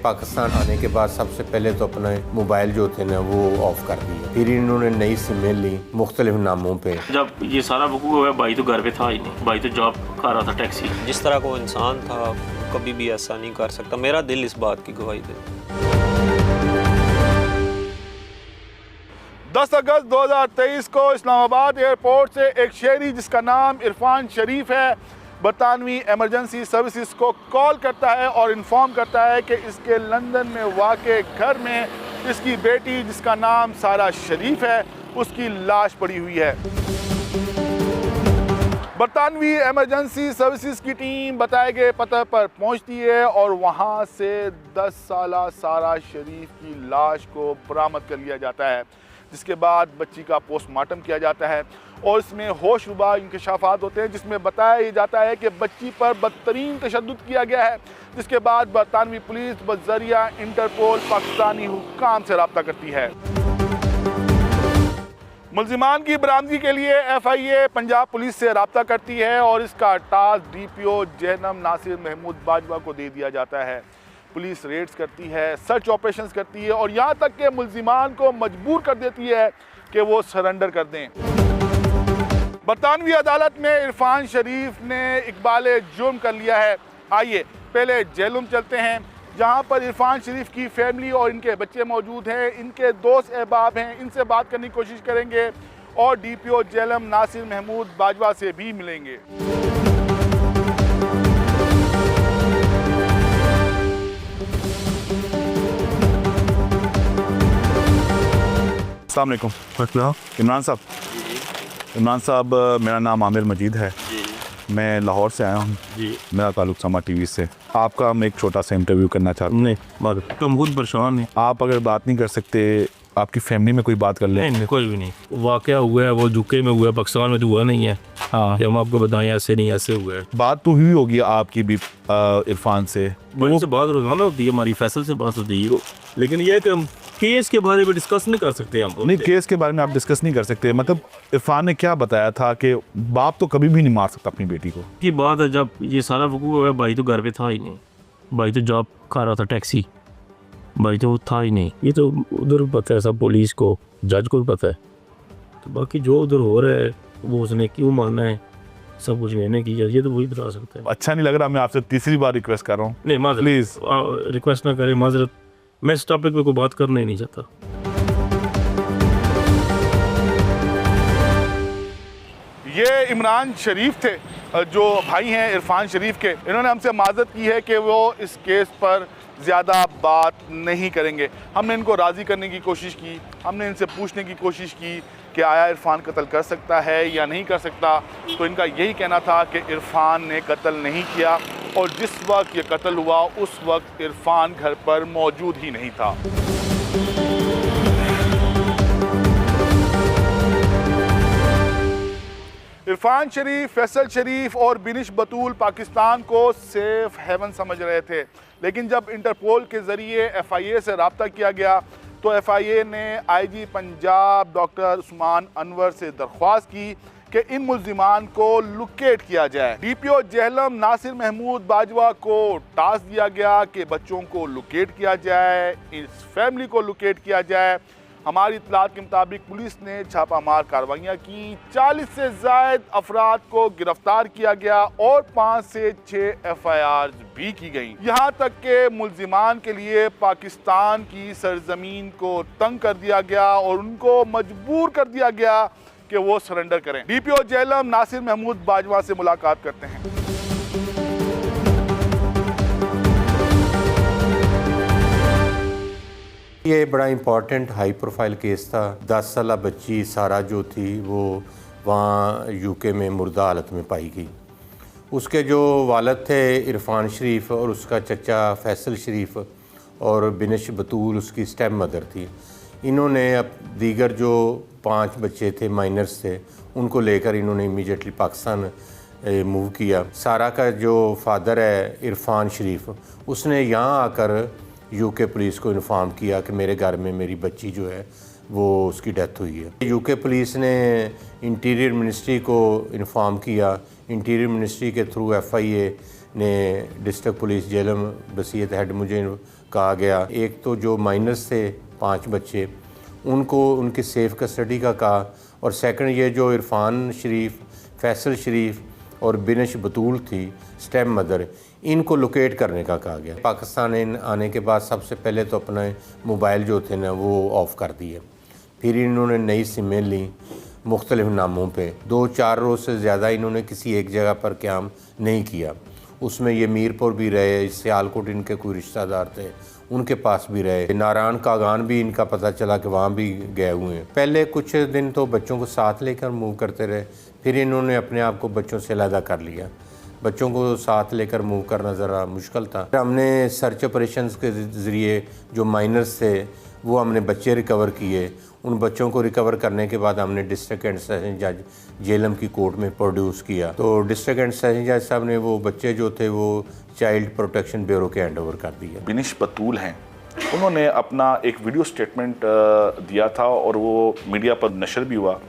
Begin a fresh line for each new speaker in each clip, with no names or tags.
पाकिस्तान आने के बाद सबसे पहले तो अपने मोबाइल जो थे ना वो ऑफ कर दिए, फिर इन्होंने नई सिमें ली मुख्तलिफ नामों पे।
जब ये सारा वकूआ हुआ भाई तो घर पे था ही नहीं, भाई तो जॉब कर रहा था टैक्सी।
जिस तरह का वो इंसान था कभी भी ऐसा नहीं कर सकता, मेरा दिल इस बात की गवाही देता।
10 अगस्त 2023 को इस्लामाबाद एयरपोर्ट से एक शहरी जिसका नाम इरफान शरीफ है बरतानवी एमरजेंसी सर्विसेज को कॉल करता है और इन्फॉर्म करता है कि इसके लंदन में वाक़े घर में इसकी बेटी जिसका नाम सारा शरीफ है उसकी लाश पड़ी हुई है। बरतानवी एमरजेंसी सर्विसेज की टीम बताए गए पते पर पहुंचती है और वहां से 10 साला सारा शरीफ की लाश को बरामद कर लिया जाता है, जिसके बाद बच्ची का पोस्टमार्टम किया जाता है और इसमें होशरुबा इंकशाफात होते हैं जिसमें बताया जाता है कि बच्ची पर बदतरीन तशद्दुद किया गया है, जिसके बाद बरतानवी पुलिस बज़रिया इंटरपोल पाकिस्तानी हुक्काम से रब्ता करती है। मुल्जिमान की बरामदगी के लिए FIA पंजाब पुलिस से रब्ता करती है और इसका टास्क DPO जहनम नासिर महमूद बाजवा को दे दिया जाता है। पुलिस रेड्स करती है, सर्च ऑपरेशंस करती है और यहाँ तक के मुल्जिमान को मजबूर कर देती है कि वो सरेंडर कर दें। बरतानवी अदालत में इरफान शरीफ ने इकबाल जुर्म कर लिया है। आइए पहले जेलुम चलते हैं जहाँ पर इरफान शरीफ की फैमिली और इनके बच्चे मौजूद हैं, इनके दोस्त अहबाब हैं, इनसे बात करने की कोशिश करेंगे और DPO जेलम नासिर महमूद बाजवा से भी मिलेंगे। अस्सलाम वालेकुम इमरान साहब, मेरा नाम आमिर मजीद है, मैं लाहौर से आया हूँ जी। मेरा ताल्लुक समा TV से। आपका मैं एक छोटा सा इंटरव्यू करना चाहता हूँ।
नहीं तुम खुद परेशान है।
आप अगर बात नहीं कर सकते, आपकी फैमिली में कोई बात कर ले।
नहीं कुछ भी नहीं, वाक़या हुआ है वो UK में हुआ है, पाकिस्तान में तो हुआ नहीं है। हाँ हम आपको बताएं ऐसे नहीं ऐसे हुआ है।
बात तो हुई होगी आपकी भी इरफान से।
वो से बात रोजाना होती है, हमारी फैसल से बात होती है, लेकिन ये कि हम केस के बारे में डिस्कस नहीं कर सकते। हम
नहीं, केस के बारे में आप डिस्कस नहीं कर सकते। मतलब इरफान ने क्या बताया था कि बाप तो कभी भी नहीं मार सकता अपनी बेटी को।
की बात है जब ये सारा वकूआ हुआ भाई तो घर पे था ही नहीं, भाई तो जॉब कर रहा था टैक्सी, भाई तो था ही नहीं। ये तो उधर पता है सब, पुलिस को जज को भी पता है। तो बाकी जो उधर हो रहा है वो उसने क्यों मानना है, सब कुछ लेने की ये तो वही बता सकता है।
अच्छा नहीं लग रहा, मैं आपसे तीसरी बार रिक्वेस्ट कर रहा हूँ।
नहीं माजरत,
प्लीज
रिक्वेस्ट ना करें, माजरत, मैं इस टॉपिक पे कोई बात करना ही नहीं चाहता।
ये इमरान शरीफ थे जो भाई हैं इरफान शरीफ के। इन्होंने हमसे माजरत की है कि वो इस केस पर ज़्यादा बात नहीं करेंगे। हमने इनको राज़ी करने की कोशिश की, हमने इनसे पूछने की कोशिश की कि आया इरफान कत्ल कर सकता है या नहीं कर सकता, तो इनका यही कहना था कि इरफान ने कत्ल नहीं किया और जिस वक्त ये कत्ल हुआ उस वक्त इरफान घर पर मौजूद ही नहीं था। इरफान शरीफ, फैसल शरीफ और बिनिश बतूल पाकिस्तान को सेफ हेवन समझ रहे थे, लेकिन जब इंटरपोल के ज़रिए FIA से रब्ता किया गया तो FIA ने IG पंजाब डॉक्टर उस्मान अनवर से दरख्वास्त की कि इन मुल्जिमान को लोकेट किया जाए। DPO जेहलम नासिर महमूद बाजवा को टास्क दिया गया कि बच्चों को लोकेट किया जाए, इस फैमिली को लोकेट किया जाए। हमारी इत्तलात के मुताबिक पुलिस ने छापामार कार्रवाइयाँ की, 40 से ज़ायद अफराद को गिरफ्तार किया गया और 5 से 6 FIRs भी की गई। यहाँ तक के मुल्जिमान के लिए पाकिस्तान की सरजमीन को तंग कर दिया गया और उनको मजबूर कर दिया गया कि वो सरेंडर करें। DPO जेहलम नासिर महमूद बाजवा से मुलाकात करते हैं।
ये बड़ा इम्पॉर्टेंट हाई प्रोफाइल केस था। 10 साला बच्ची सारा जो थी वो वहाँ UK में मुर्दा हालत में पाई गई। उसके जो वालिद थे इरफान शरीफ और उसका चचा फैसल शरीफ और बिनिश बतूल उसकी स्टेप मदर थी। इन्होंने अब दीगर जो 5 बच्चे थे माइनर्स थे उनको लेकर इन्होंने इमीडिएटली पाकिस्तान मूव किया। सारा का जो फादर है इरफान शरीफ, उसने यहाँ आकर UK पुलिस को इन्फॉर्म किया कि मेरे घर में मेरी बच्ची जो है वो उसकी डेथ हुई है। UK पुलिस ने इंटीरियर मिनिस्ट्री को इन्फॉर्म किया। इंटीरियर मिनिस्ट्री के थ्रू FIA ने डिस्ट्रिक्ट पुलिस जेलम बसीयत हेड मुझे कहा गया। एक तो जो माइनर्स थे 5 बच्चे, उनको उनकी सेफ़ कस्टडी का कहा, और सेकंड ये जो इरफान शरीफ, फैसल शरीफ और बिनिश बतूल थी स्टेप मदर, इनको लोकेट करने का कहा गया। पाकिस्तान आने के बाद सबसे पहले तो अपने मोबाइल जो थे ना वो ऑफ़ कर दिए, फिर इन्होंने नई सिमें ली मुख्तलिफ नामों पे। 2-4 रोज़ से ज़्यादा इन्होंने किसी एक जगह पर क़याम नहीं किया। उसमें ये मीरपुर भी रहे, सियालकोट इनके कोई रिश्तेदार थे उनके पास भी रहे, नारायण कागान भी इनका पता चला कि वहाँ भी गए हुए हैं। पहले कुछ दिन तो बच्चों को साथ लेकर मूव करते रहे, फिर इन्होंने अपने आप को बच्चों से अलग कर लिया। बच्चों को साथ लेकर मूव करना ज़रा मुश्किल था। हमने सर्च ऑपरेशंस के ज़रिए जो माइनर्स थे वो हमने बच्चे रिकवर किए। उन बच्चों को रिकवर करने के बाद हमने डिस्ट्रिक्ट एंड सेशन जज जेलम की कोर्ट में प्रोड्यूस किया। तो डिस्ट्रिक्ट एंड सेशन जज साहब ने वो बच्चे जो थे वो चाइल्ड प्रोटेक्शन ब्यूरो के हैंड ओवर कर दिए।
बिनिश बतूल हैं, उन्होंने अपना एक वीडियो स्टेटमेंट दिया था और वो मीडिया पर नशर भी हुआ,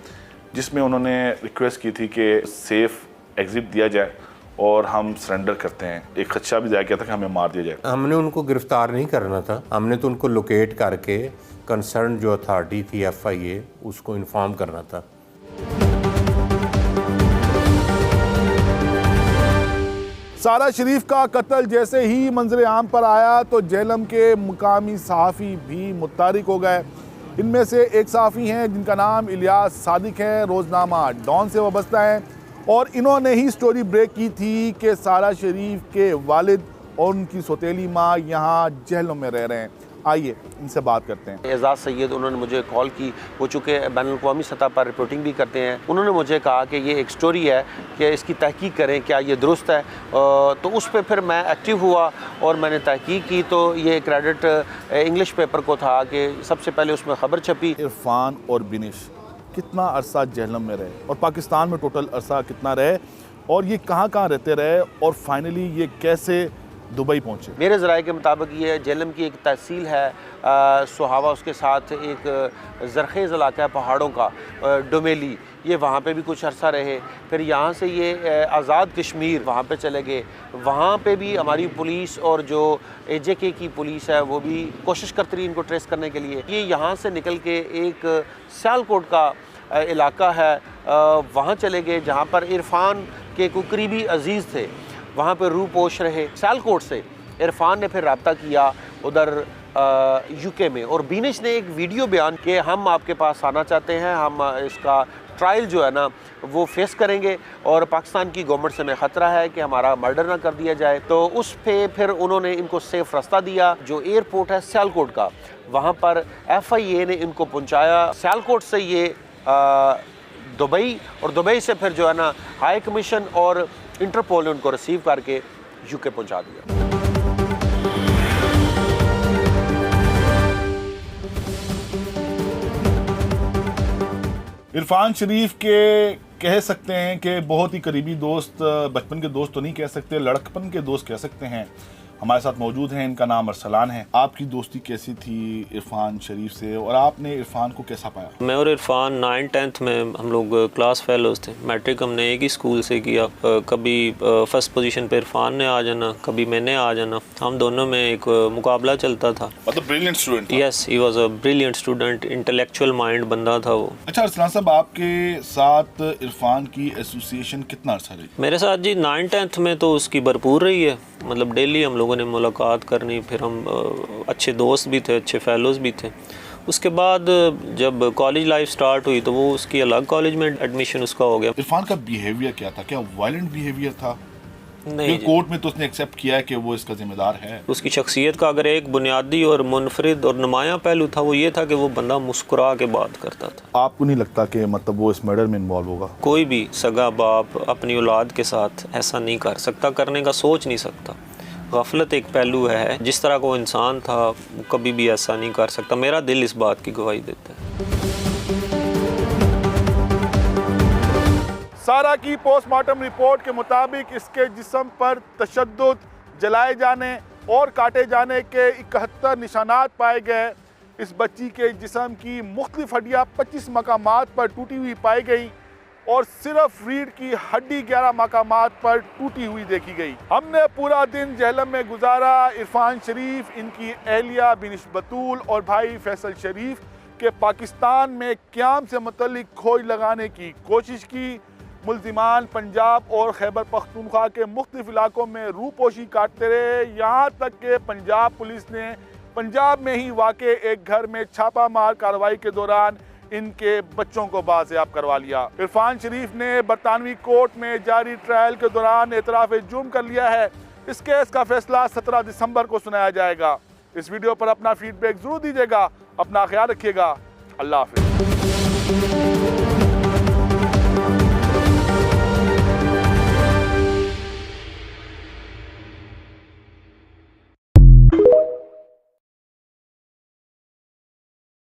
जिसमें उन्होंने रिक्वेस्ट की थी कि सेफ़ एग्ज़िट दिया जाए और हम सरेंडर करते हैं। एक खदशा भी जाया किया था कि हमें मार दिया जाए।
हमने उनको गिरफ़्तार नहीं करना था, हमने तो उनको लोकेट करके कंसर्न जो अथॉरिटी थी FIA उसको इन्फॉर्म करना था।
सारा शरीफ का कत्ल जैसे ही मंजर आम पर आया तो जेलम के मुकामी सहाफ़ी भी मुतहरिक हो गए। इनमें से एक सहाफ़ी हैं जिनका नाम इलियास सादिक है, रोज़नामा डॉन से वाबस्ता है, और इन्होंने ही स्टोरी ब्रेक की थी कि सारा शरीफ के वालिद और उनकी सौतेली माँ यहाँ जेलों में रह रहे हैं। आइए इनसे बात करते हैं।
एजाज़ सैयद, उन्होंने मुझे कॉल की, वो चूँकि बैनुल-अक़वामी सतह पर रिपोर्टिंग भी करते हैं। उन्होंने मुझे कहा कि ये एक स्टोरी है कि इसकी तहकीक करें, क्या ये दुरुस्त है। तो उस पर फिर मैं एक्टिव हुआ और मैंने तहकीक की। तो ये क्रेडिट इंग्लिश पेपर को था कि सबसे पहले उसमें ख़बर छपी।
इरफान और बिनिश कितना अरसा जेहलम में रहे और पाकिस्तान में टोटल अरसा कितना रहे, और ये कहाँ कहाँ रहते रहे, और फाइनली ये कैसे दुबई पहुँचे?
मेरे ज़राए के मुताबिक ये जेलम की एक तहसील है सुहावा, उसके साथ एक ज़रखेज़ इलाका है पहाड़ों का, डोमेली, ये वहाँ पे भी कुछ अरसा रहे। फिर यहाँ से ये आज़ाद कश्मीर वहाँ पे चले गए। वहाँ पे भी हमारी पुलिस और जो AJK की पुलिस है वो भी कोशिश करती रही इनको ट्रेस करने के लिए। ये यहाँ से निकल के एक सियालकोट का इलाका है, वहाँ चले गए जहाँ पर इरफान के कोई करीबी अजीज़ थे, वहाँ पर रूपोश रहे। सियालकोट से इरफान ने फिर रब्ता किया उधर UK में, और बिनिश ने एक वीडियो बयान कि हम आपके पास आना चाहते हैं, हम इसका ट्रायल जो है ना वो फेस करेंगे, और पाकिस्तान की गवर्नमेंट से हमें ख़तरा है कि हमारा मर्डर ना कर दिया जाए। तो उस पे फिर उन्होंने इनको सेफ रास्ता दिया। जो एयरपोर्ट है सियालकोट का, वहाँ पर FIA ने इनको पहुँचाया। सियालकोट से ये दुबई, और दुबई से फिर जो है ना हाई कमीशन और इंटरपोल ने उनको रिसीव करके UK पहुँचा दिया।
इरफान शरीफ के कह सकते हैं कि बहुत ही करीबी दोस्त, बचपन के दोस्त तो नहीं कह सकते, लड़कपन के दोस्त कह सकते हैं, हमारे साथ मौजूद हैं। इनका नाम अरसलान है। आपकी दोस्ती कैसी थी इरफान शरीफ से, और आपने इरफान को कैसा पाया?
मैं और इरफान 9th-10th में हम लोग क्लास फेलोज थे। मैट्रिक हमने एक ही स्कूल से किया। कभी फर्स्ट पोजीशन पे इरफान ने आ जाना, कभी मैंने आ जाना। हम दोनों में एक मुकाबला चलता था।
मतलब brilliant student?
Yes, he was a brilliant student, intellectual mind बंदा था वो।
अच्छा अरसलान साहब, आपके साथ इरफान की एसोसिएशन कितना अर्सा रही?
मेरे साथ जी 9th-10th में तो उसकी भरपूर रही है। मतलब डेली हम लोगों ने मुलाकात करनी, फिर हम अच्छे दोस्त भी थे, अच्छे फेलोज़ भी थे। उसके बाद जब कॉलेज लाइफ स्टार्ट हुई तो वो उसकी अलग कॉलेज में एडमिशन उसका हो गया।
इरफान का बिहेवियर क्या था? क्या वायलेंट बिहेवियर था?
नहीं,
कोर्ट में तो उसने एक्सेप्ट किया है कि वो इसका जिम्मेदार है।
उसकी शख्सियत का अगर एक बुनियादी और मुनफरिद और नुमायाँ पहलू था वो ये था कि वो बंदा मुस्कुरा के बात करता था।
आपको नहीं लगता कि मतलब वो इस मर्डर में इन्वॉल्व होगा?
कोई भी सगा बाप अपनी औलाद के साथ ऐसा नहीं कर सकता, करने का सोच नहीं सकता। गफलत एक पहलू है, जिस तरह को इंसान था वो कभी भी ऐसा नहीं कर सकता। मेरा दिल इस बात की गवाही देता है।
सारा की पोस्टमार्टम रिपोर्ट के मुताबिक इसके जिस्म पर तशद्दुद, जलाए जाने और काटे जाने के 71 निशानात पाए गए। इस बच्ची के जिस्म की मुख्तलिफ हड्डियाँ 25 मकामात पर टूटी हुई पाई गई। और सिर्फ रीढ़ की हड्डी 11 मकामात पर टूटी हुई देखी गई। हमने पूरा दिन जेहलम में गुजारा। इरफान शरीफ, इनकी अहलिया बिनिश बतूल और भाई फैसल शरीफ के पाकिस्तान में क़याम से मुतल्लिक खोज लगाने की कोशिश की। मुल्जिमान पंजाब और खैबर पख्तूनख्वा के मुख्तलिफ इलाकों में रूपोशी काटते रहे, यहाँ तक कि पंजाब पुलिस ने पंजाब में ही वाक़े एक घर में छापा मार कार्रवाई के दौरान इनके बच्चों को बाज़ेयाब करवा लिया। इरफान शरीफ ने बरतानवी कोर्ट में जारी ट्रायल के दौरान एतराफ़ जुर्म कर लिया है। इस केस का फैसला 17 दिसंबर को सुनाया जाएगा। इस वीडियो पर अपना फीडबैक ज़रूर दीजिएगा। अपना ख्याल रखिएगा। अल्लाह हाफ़िज़।